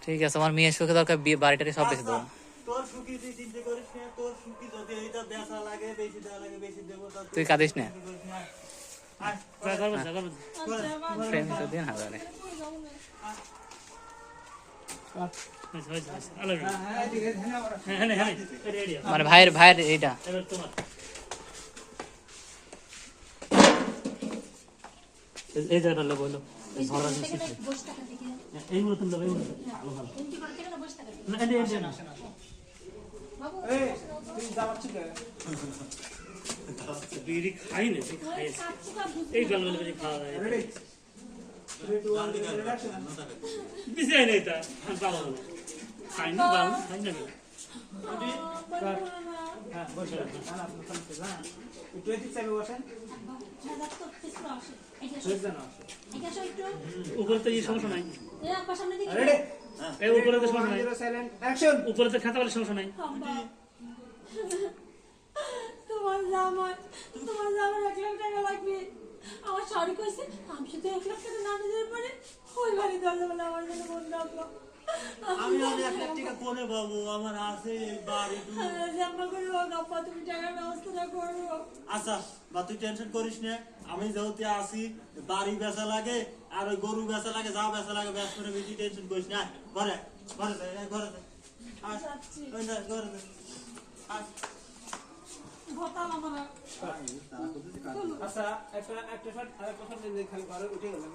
ঠিক আছে, আমার মেয়ের সুখে দরকার, বাড়িটারি সব বেশি দেবো। তুই কাঁদিস না, মানে ভাইয়ের ভাইয়ের এইটা এই জায়গাটা বললো এইগুলো তুমি বিড়ি খাই না, এই গল্প খাওয়া যায় বিছাই নেই তা খাই না খাই না উপরে তো এই সমস্যা নাই, উপরে তো সমস্যা নাই, উপরে তো খাতা বলে সমস্যা নাই। তোমার জামাই 1 লাখ টাকা লাগবে। আমার শাড়ি কইছে আমি শুধু 1 লাখ টাকা না দিতে পারে ওই বাড়ি দরজা বলে আমার জন্য বন্ধ রাখলো। আমি 1 লাখ টাকা কোনে পাবো? আমার আছে বাড়ি জামা করে বাবা তুমি টাকার ব্যবস্থা করো। আচ্ছা বা তুই টেনশন করিস না, আমি যেহেতু আসি, বাড়ি বেচা লাগে আর ওই গরু বেচা লাগে, যা বেচা লাগে বেচ করে বেশি টেনশন করিস না। ঘরে ঘরে ঘরে ঘরে আচ্ছা একটা খালি ঘরে উঠে গেলাম।